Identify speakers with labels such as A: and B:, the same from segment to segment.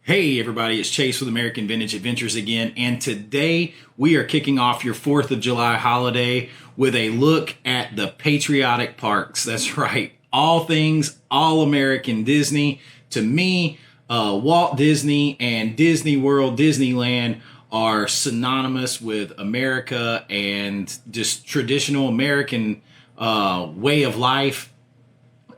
A: Hey everybody, it's Chase with American Vintage Adventures again, and today we are kicking off your 4th of July holiday with a look at the patriotic parks. That's right, all things all-American Disney. To me, Walt Disney and Disney World, Disneyland are synonymous with America and just traditional American way of life,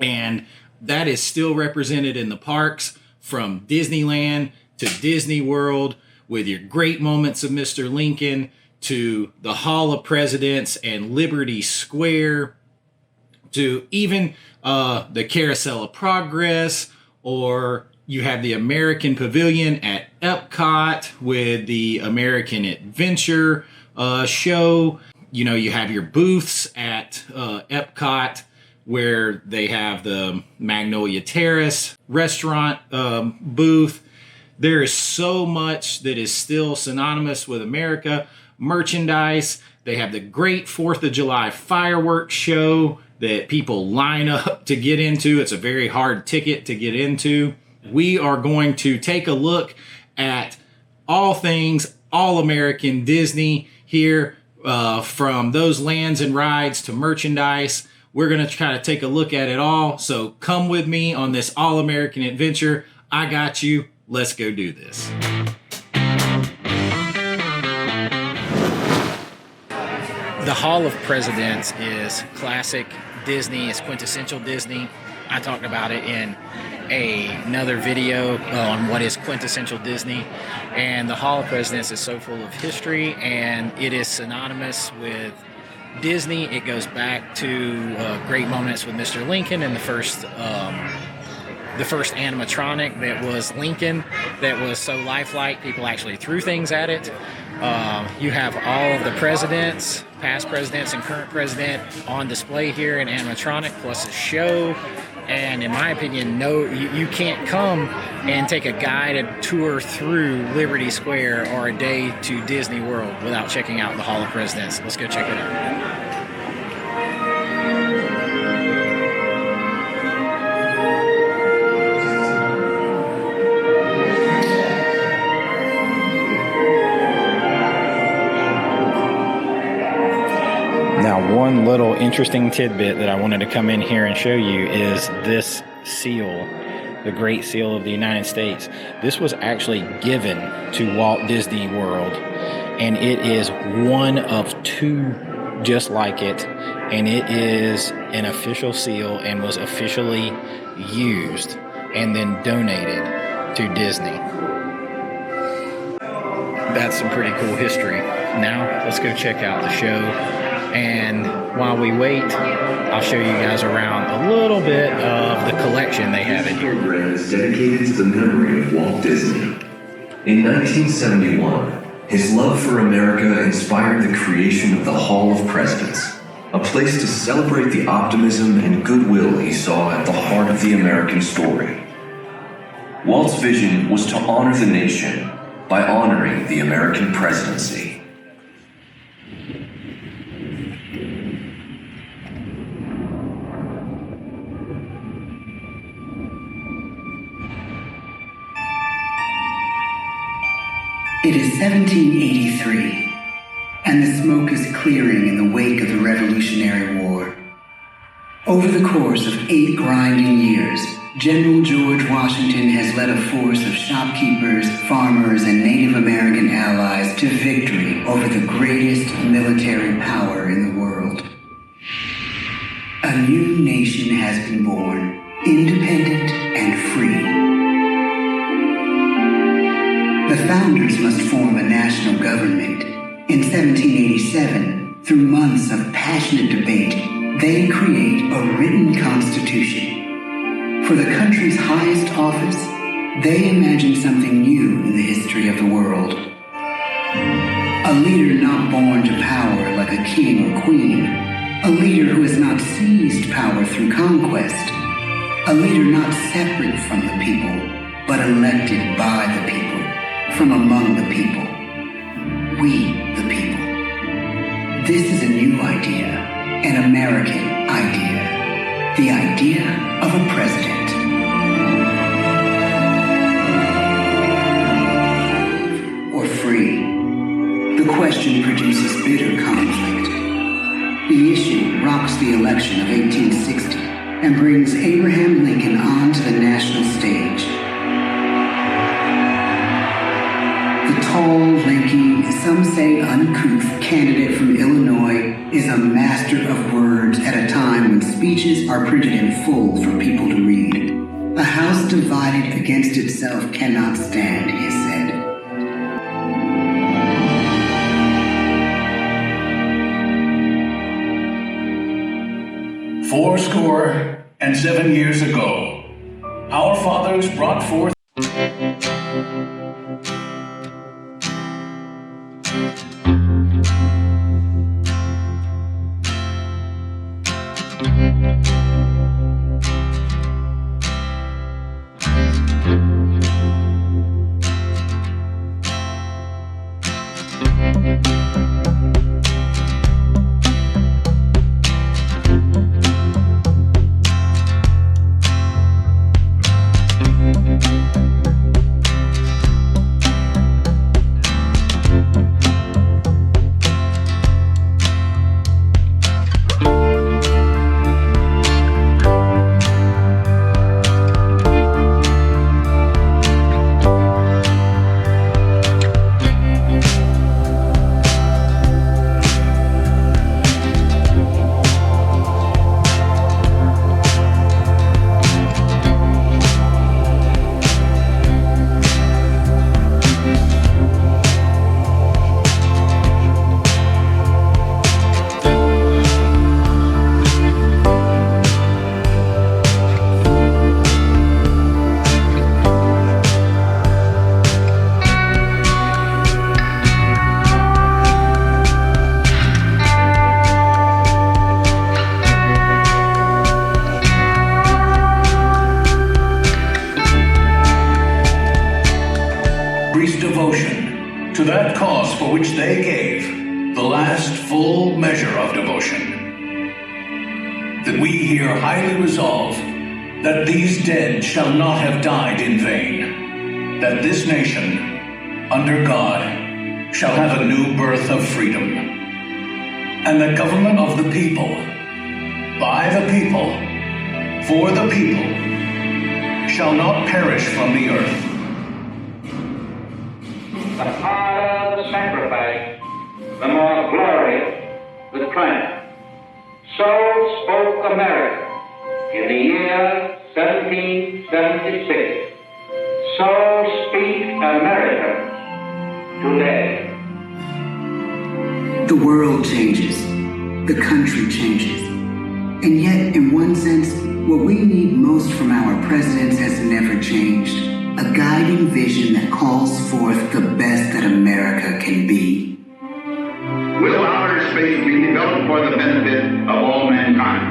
A: and that is still represented in the parks. From Disneyland to Disney World, with your great moments of Mr. Lincoln, to the Hall of Presidents and Liberty Square, to even the Carousel of Progress, or you have the American Pavilion at Epcot with the American Adventure show. You know, you have your booths at Epcot, where they have the Magnolia Terrace restaurant booth. There is so much that is still synonymous with America. Merchandise. They have the great 4th of July fireworks show that people line up to get into. It's a very hard ticket to get into. We are going to take a look at all things all-American Disney here, from those lands and rides to merchandise. We're going to try to take a look at it all. So come with me on this all-American adventure. I got you. Let's go do this. The Hall of Presidents is classic Disney. It's quintessential Disney. I talked about it in another video on what is quintessential Disney. And the Hall of Presidents is so full of history, and it is synonymous with Disney. It goes back to great moments with Mr. Lincoln and the first animatronic that was Lincoln, that was so lifelike people actually threw things at it. You have all of the presidents, past presidents and current president, on display here in animatronic, plus a show. And in my opinion, you can't come and take a guided tour through Liberty Square or a day to Disney World without checking out the Hall of Presidents. Let's go check it out. Now, one little interesting tidbit that I wanted to come in here and show you is this seal, the Great Seal of the United States. This was actually given to Walt Disney World, and it is one of two just like it, and it is an official seal and was officially used and then donated to Disney. That's some pretty cool history. Now, let's go check out the show. And while we wait, I'll show you guys around a little bit of the collection they have in here.
B: This program is dedicated to the memory of Walt Disney. In 1971, his love for America inspired the creation of the Hall of Presidents, a place to celebrate the optimism and goodwill he saw at the heart of the American story. Walt's vision was to honor the nation by honoring the American presidency.
C: It is 1783, and the smoke is clearing in the wake of the Revolutionary War. Over the course of 8 grinding years, General George Washington has led a force of shopkeepers, farmers, and Native American allies to victory over the greatest military power in the world. A new nation has been born, independent and free. The founders must form a national government. In 1787, through months of passionate debate, they create a written constitution. For the country's highest office, they imagine something new in the history of the world. A leader not born to power like a king or queen. A leader who has not seized power through conquest. A leader not separate from the people, but elected by the people. From among the people. We, the people. This is a new idea, an American idea. The idea of a president. division produces bitter conflict. The issue rocks the election of 1860 and brings Abraham Lincoln onto the national stage. The tall, lanky, some say uncouth candidate from Illinois is a master of words at a time when speeches are printed in full for people to read. A house divided against itself cannot stand, he said.
D: Fourscore and 7 years ago, our fathers brought forth devotion to that cause for which they gave the last full measure of devotion. That we here highly resolve that these dead shall not have died in vain, that this nation, under God, shall have a new birth of freedom, and the government of the people, by the people, for the people, shall not perish from the earth.
E: The harder the sacrifice, the more glorious the triumph. So spoke America in the year 1776. So speak Americans today.
C: The world changes, the country changes, and yet, in one sense, what we need most from our presidents has never changed. A guiding vision that calls forth the best that America can be.
F: Will outer space be developed for the benefit of all mankind?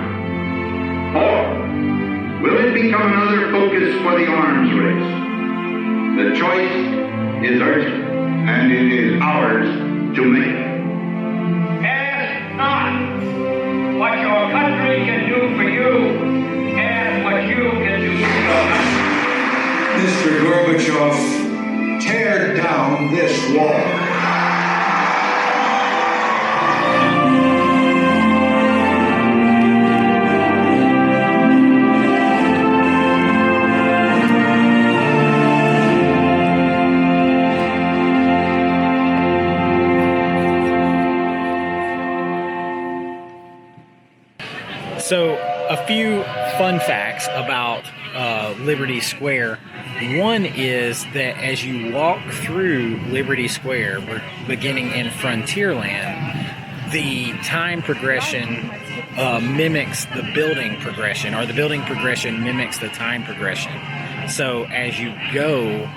F: Or will it become another focus for the arms race? The choice is urgent, and it is ours to make.
E: Ask not what your country can do for you, ask what you can do for your country.
G: Mr. Gorbachev, tear down this wall.
A: So, a few fun facts about Liberty Square. One is that as you walk through Liberty Square, we're beginning in Frontierland, the time progression mimics the building progression, or the building progression mimics the time progression. So as you go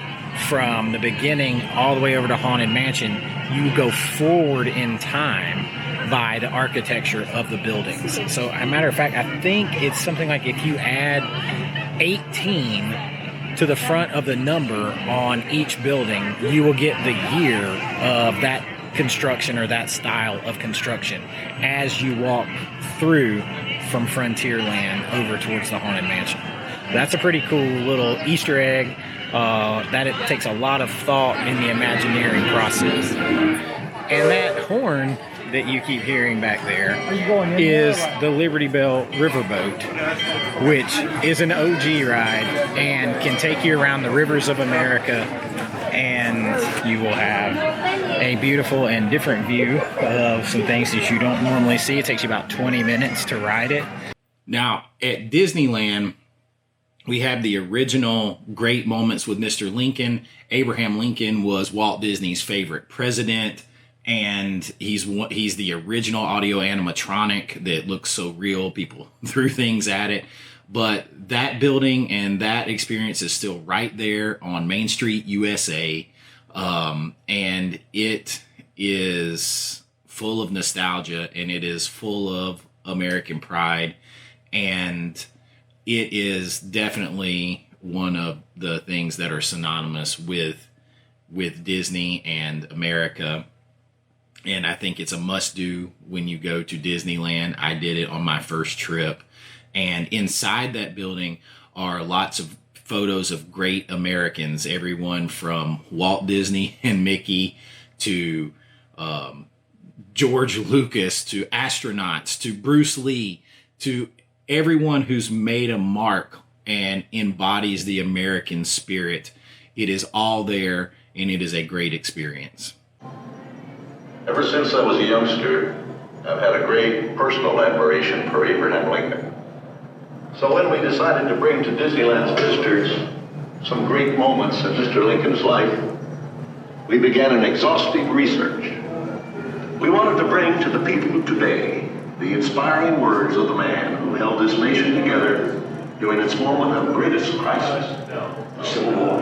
A: from the beginning all the way over to Haunted Mansion, you go forward in time by the architecture of the buildings. So, as a matter of fact, I think it's something like if you add 18 to the front of the number on each building, you will get the year of that construction or that style of construction as you walk through from Frontierland over towards the Haunted Mansion. That's a pretty cool little Easter egg that it takes a lot of thought in the Imagineering process. And that horn that you keep hearing back there is the Liberty Bell Riverboat, which is an OG ride and can take you around the rivers of America, and you will have a beautiful and different view of some things that you don't normally see. It takes you about 20 minutes to ride it. Now, at Disneyland, we have the original great moments with Mr. Lincoln. Abraham Lincoln was Walt Disney's favorite president, and he's the original audio animatronic that looks so real. People threw things at it. But that building and that experience is still right there on Main Street, USA. And it is full of nostalgia, and it is full of American pride. And it is definitely one of the things that are synonymous with Disney and America. And I think it's a must-do when you go to Disneyland. I did it on my first trip. And inside that building are lots of photos of great Americans, everyone from Walt Disney and Mickey to George Lucas to astronauts to Bruce Lee to everyone who's made a mark and embodies the American spirit. It is all there, and it is a great experience.
H: Ever since I was a youngster, I've had a great personal admiration for Abraham Lincoln. So when we decided to bring to Disneyland's visitors some great moments in Mr. Lincoln's life, we began an exhaustive research. We wanted to bring to the people of today the inspiring words of the man who held this nation together during its moment of greatest crisis, the Civil War.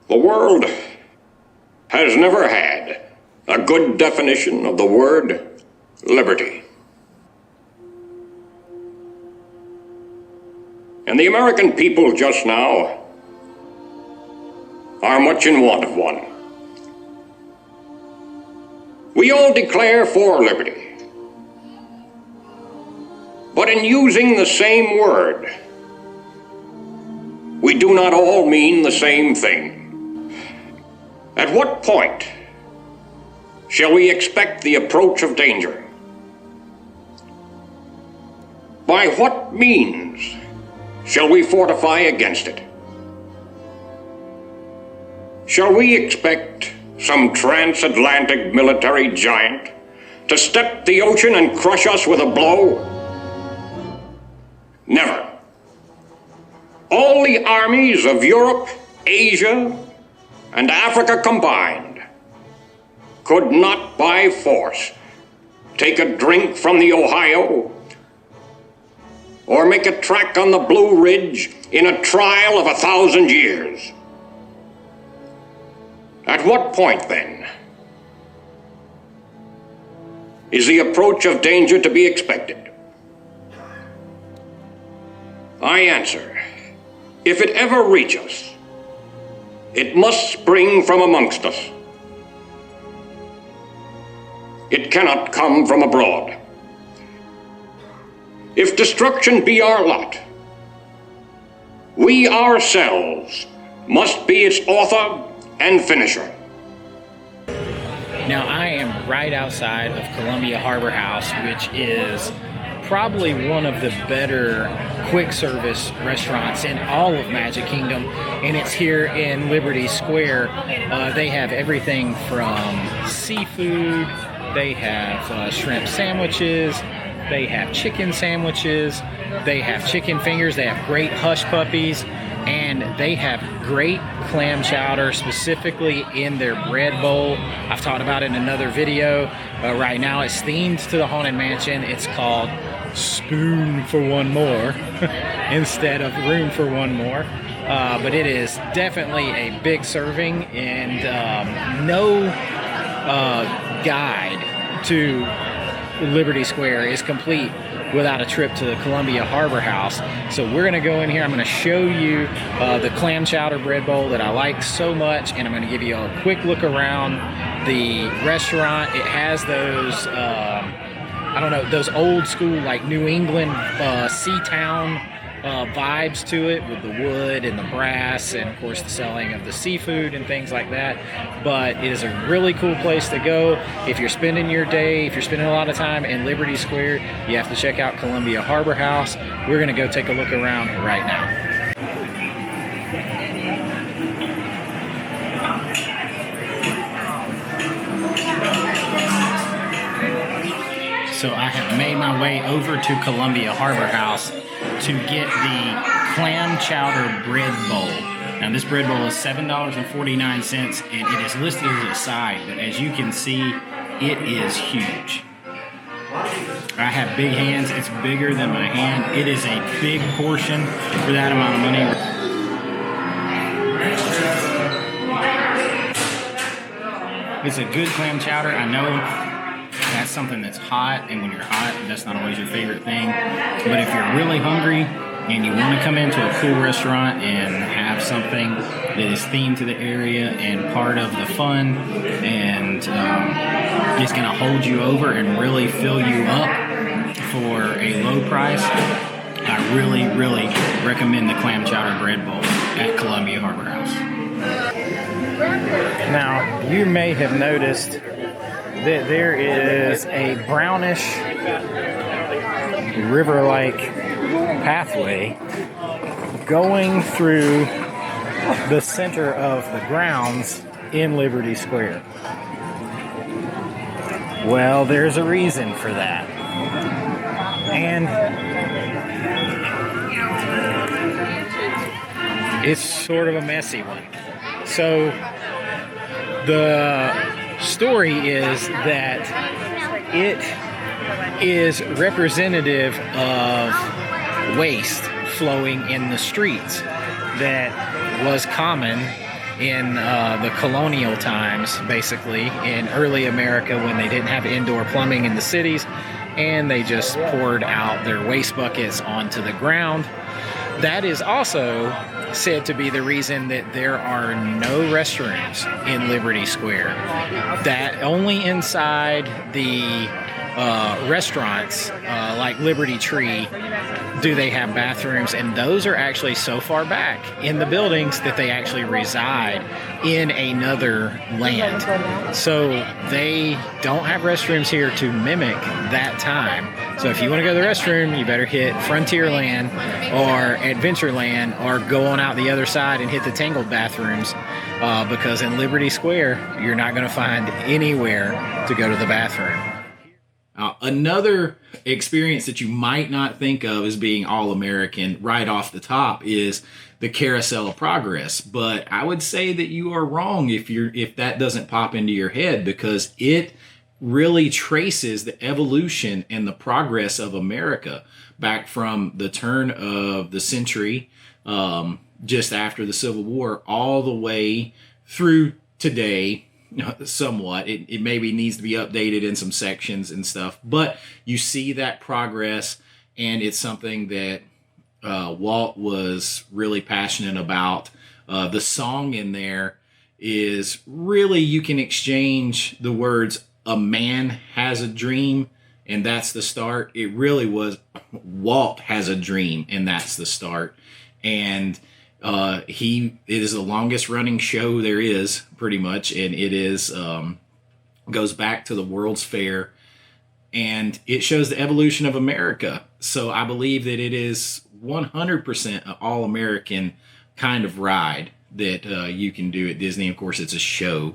I: The world has never had a good definition of the word liberty. And the American people just now are much in want of one. We all declare for liberty, but in using the same word, we do not all mean the same thing. At what point shall we expect the approach of danger? By what means shall we fortify against it? Shall we expect some transatlantic military giant to step the ocean and crush us with a blow? Never. All the armies of Europe, Asia, and Africa combined could not by force take a drink from the Ohio or make a track on the Blue Ridge in a trial of 1,000 years. At what point, then, is the approach of danger to be expected? I answer, if it ever reach us, it must spring from amongst us. It cannot come from abroad. If destruction be our lot, we ourselves must be its author and finisher.
A: Now, I am right outside of Columbia Harbor House, which is probably one of the better quick service restaurants in all of Magic Kingdom, and it's here in Liberty Square. They have everything from seafood, they have shrimp sandwiches, they have chicken sandwiches, they have chicken fingers, they have great hush puppies, and they have great clam chowder, specifically in their bread bowl. I've talked about it in another video. Right now it's themed to the Haunted Mansion. It's called Spoon for One More instead of Room for One More. But it is definitely a big serving, and no guide to Liberty Square is complete without a trip to the Columbia Harbor House. So we're going to go in here. I'm going to show you the clam chowder bread bowl that I like so much, and I'm going to give you a quick look around the restaurant. It has those I don't know, those old school like New England sea town
J: vibes to it with the wood and the brass and, of course, the selling of the seafood and things like that. But it is a really cool place to go. If you're spending your day, if you're spending a lot of time in Liberty Square, you have to check out Columbia Harbor House. We're going to go take a look around right now. So I have made my way over to Columbia Harbor House to get the clam chowder bread bowl. Now this bread bowl is $7.49 and it is listed as a side, but as you can see, it is huge. I have big hands, it's bigger than my hand. It is a big portion for that amount of money. It's a good clam chowder. I know that's something that's hot, and when you're hot, that's not always your favorite thing. But if you're really hungry and you want to come into a cool restaurant and have something that is themed to the area and part of the fun and is going to hold you over and really fill you up for a low price, I really, really recommend the clam chowder bread bowl at Columbia Harbor House. Now, you may have noticed that there is a brownish river-like pathway going through the center of the grounds in Liberty Square. Well, there's a reason for that. And it's sort of a messy one. So the story is that it is representative of waste flowing in the streets that was common in the colonial times, basically in early America when they didn't have indoor plumbing in the cities and they just poured out their waste buckets onto the ground. That is also said to be the reason that there are no restrooms in Liberty Square. That only inside the restaurants like Liberty Tree do they have bathrooms, and those are actually so far back in the buildings that they actually reside in another land. So they don't have restrooms here to mimic that time. So if you want to go to the restroom, you better hit Frontierland or Adventureland or go on out the other side and hit the Tangled bathrooms because in Liberty Square, you're not going to find anywhere to go to the bathroom.
A: Another experience that you might not think of as being all-American right off the top is the Carousel of Progress. But I would say that you are wrong if that doesn't pop into your head, because it really traces the evolution and the progress of America back from the turn of the century, just after the Civil War, all the way through today. Somewhat. It maybe needs to be updated in some sections and stuff, but you see that progress, and it's something that Walt was really passionate about. The song in there is really, you can exchange the words, "A man has a dream," and that's the start. It really was, Walt has a dream, and that's the start. And it is the longest running show there is, pretty much, and it is goes back to the World's Fair, and it shows the evolution of America. So I believe that it is 100% an all-American kind of ride that you can do at Disney. Of course, it's a show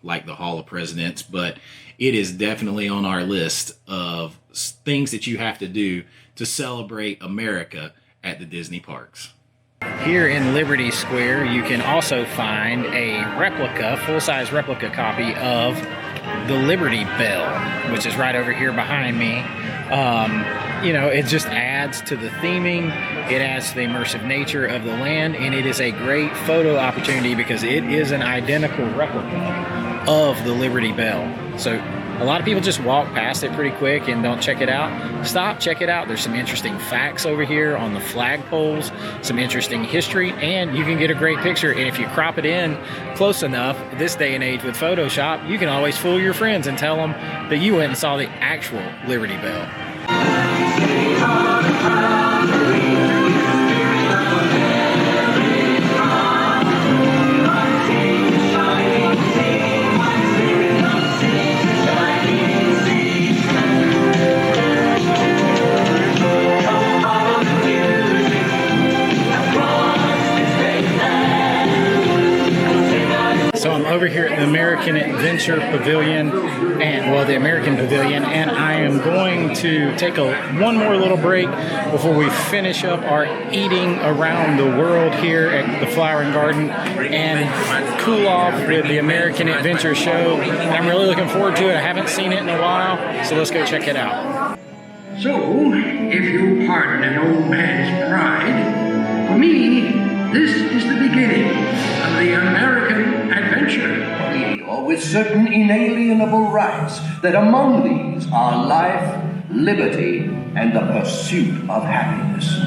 A: like the Hall of Presidents, but it is definitely on our list of things that you have to do to celebrate America at the Disney parks.
J: Here in Liberty Square, you can also find a replica, full-size replica copy of the Liberty Bell, which is right over here behind me. It just adds to the theming, it adds to the immersive nature of the land, and it is a great photo opportunity because it is an identical replica of the Liberty Bell. So a lot of people just walk past it pretty quick and don't check it out. Stop, check it out. There's some interesting facts over here on the flagpoles, some interesting history, and you can get a great picture. And if you crop it in close enough, this day and age with Photoshop, you can always fool your friends and tell them that you went and saw the actual Liberty Bell. over here at the American Adventure Pavilion, the American Pavilion, and I am going to take one more little break before we finish up our eating around the world here at the Flower and Garden and cool off with the American Adventure Show. I'm really looking forward to it. I haven't seen it in a while, so let's go check it out.
K: So, if you'll pardon an old man's pride, for me, this is the beginning of the American adventure.
L: With certain inalienable rights, that among these are life, liberty, and the pursuit of happiness.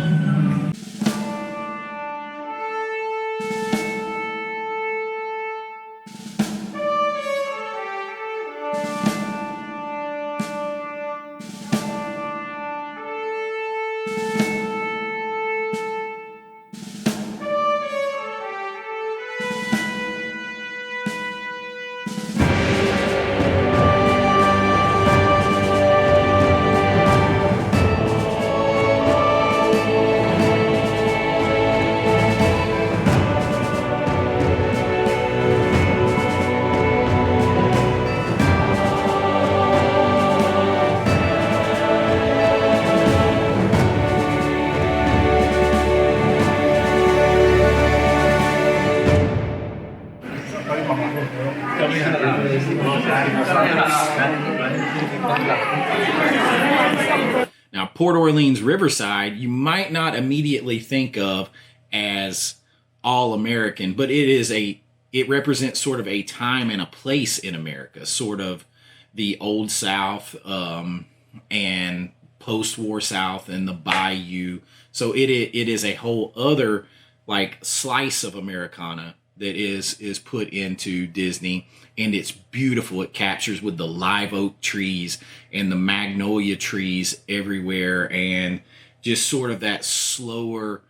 A: Now, Port Orleans Riverside, you might not immediately think of as all American, but it represents sort of a time and a place in America, sort of the Old South and post-war South and the Bayou. So it is a whole other like slice of Americana that is put into Disney, and it's beautiful. It captures with the live oak trees and the magnolia trees everywhere, and just sort of that slower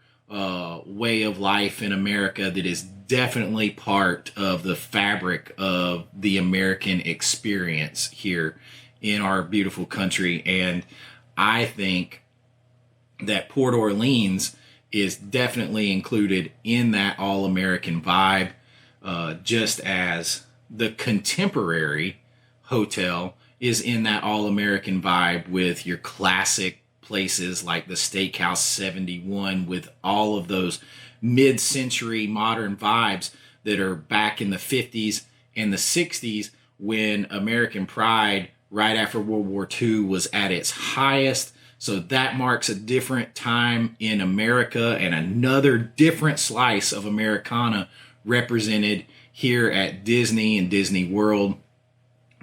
A: way of life in America that is definitely part of the fabric of the American experience here in our beautiful country. And I think that Port Orleans is definitely included in that all-American vibe, just as the Contemporary Hotel is in that all-American vibe with your classic places like the Steakhouse 71 with all of those mid-century modern vibes that are back in the 50s and the 60s when American pride right after World War II was at its highest. So that marks a different time in America and another different slice of Americana represented here at Disney and Disney World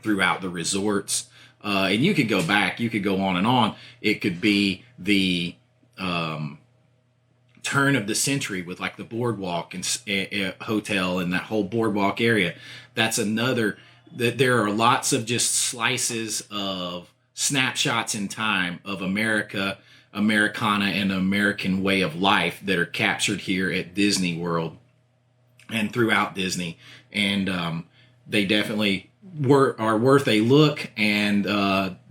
A: throughout the resorts. And you could go back, you could go on and on. It could be the turn of the century with like the Boardwalk and hotel and that whole Boardwalk area. That's another, that there are lots of just slices of snapshots in time of America, Americana, and American way of life that are captured here at Disney World and throughout Disney. And they definitely are worth a look, and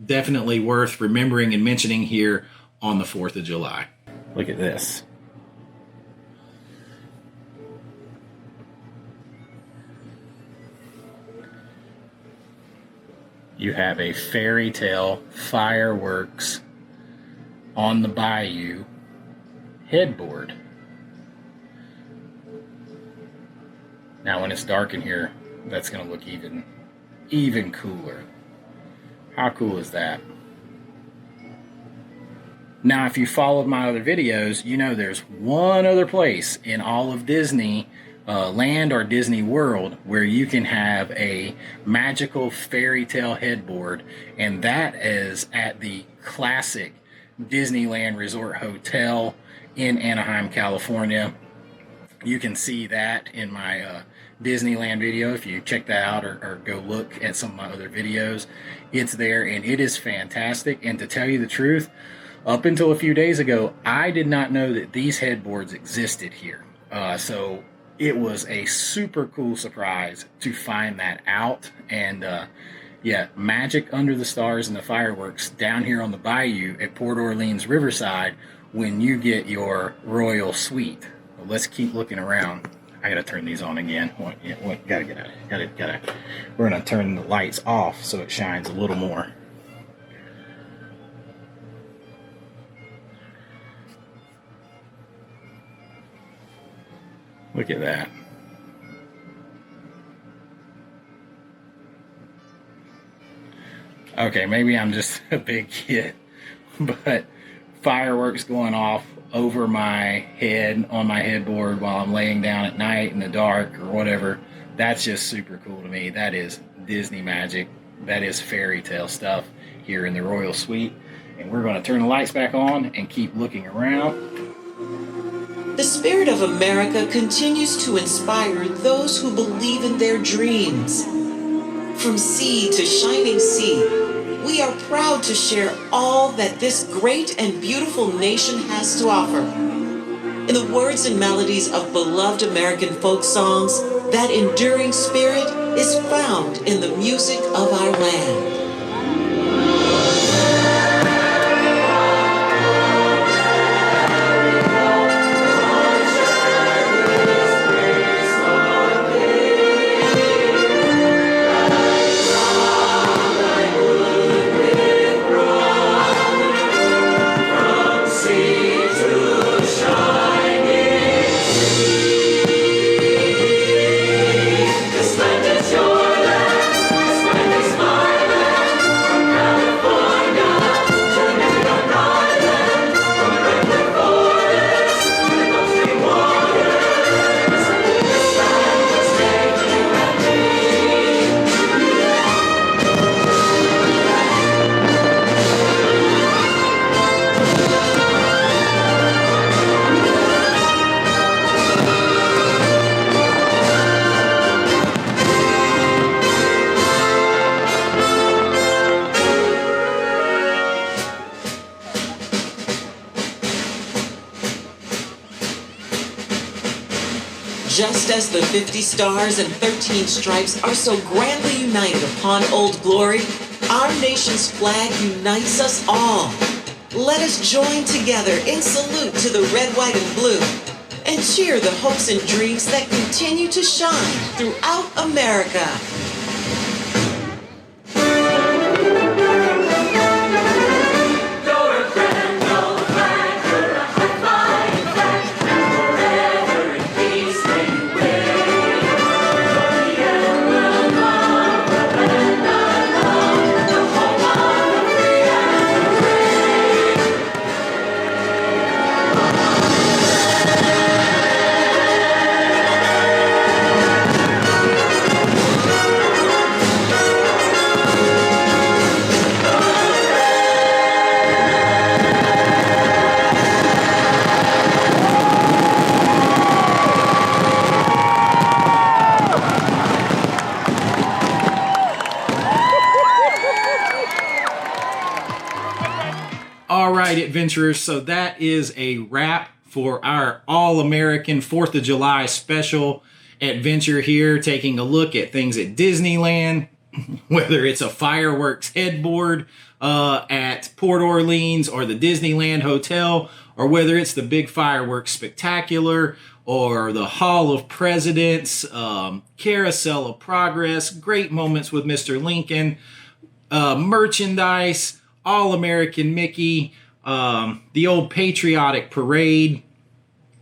A: definitely worth remembering and mentioning here on the 4th of July.
J: Look at this. You have a fairy tale fireworks on the bayou headboard. Now when it's dark in here, that's going to look even cooler. How cool is that? Now, if you followed my other videos, you know there's one other place in all of Disney land or Disney World where you can have a magical fairy tale headboard, and that is at the classic Disneyland Resort Hotel in Anaheim, California. You can see that in my Disneyland video. If you check that out or go look at some of my other videos, it's there, and it is fantastic. And to tell you the truth, up until a few days ago, I did not know that these headboards existed here. So it was a super cool surprise to find that out. And yeah, magic under the stars and the fireworks down here on the bayou at Port Orleans Riverside when you get your royal suite. Well, let's keep looking around. I gotta turn these on again. Gotta get out of here. We're gonna turn the lights off so it shines a little more. Look at that. Okay, maybe I'm just a big kid, but fireworks going off over my head on my headboard while I'm laying down at night in the dark or whatever, that's just super cool to me. That is Disney magic. That is fairy tale stuff here in the Royal Suite. And we're going to turn the lights back on and keep looking around.
M: The spirit of America continues to inspire those who believe in their dreams. From sea to shining sea, we are proud to share all that this great and beautiful nation has to offer. In the words and melodies of beloved American folk songs, that enduring spirit is found in the music of our land. Just as the 50 stars and 13 stripes are so grandly united upon Old Glory, our nation's flag unites us all. Let us join together in salute to the red, white, and blue, and cheer the hopes and dreams that continue to shine throughout America.
A: All right, adventurers, so that is a wrap for our All-American 4th of July special adventure here, taking a look at things at Disneyland, whether it's a fireworks headboard at Port Orleans or the Disneyland Hotel, or whether it's the big fireworks spectacular or the Hall of Presidents, Carousel of Progress, great moments with Mr. Lincoln, merchandise, All-American Mickey, the old patriotic parade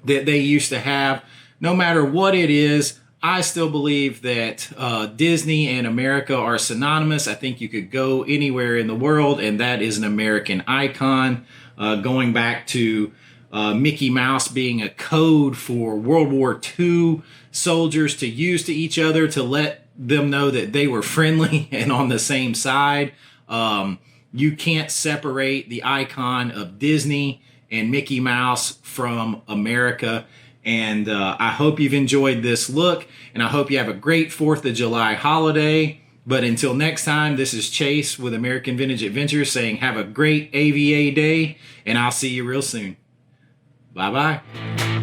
A: that they used to have. No matter what it is, I still believe that Disney and America are synonymous. I think you could go anywhere in the world and that is an American icon. Going back to Mickey Mouse being a code for World War II soldiers to use to each other to let them know that they were friendly and on the same side. You can't separate the icon of Disney and Mickey Mouse from America. And I hope you've enjoyed this look, and I hope you have a great 4th of July holiday. But until next time, this is Chase with American Vintage Adventures saying have a great AVA day, and I'll see you real soon. Bye-bye.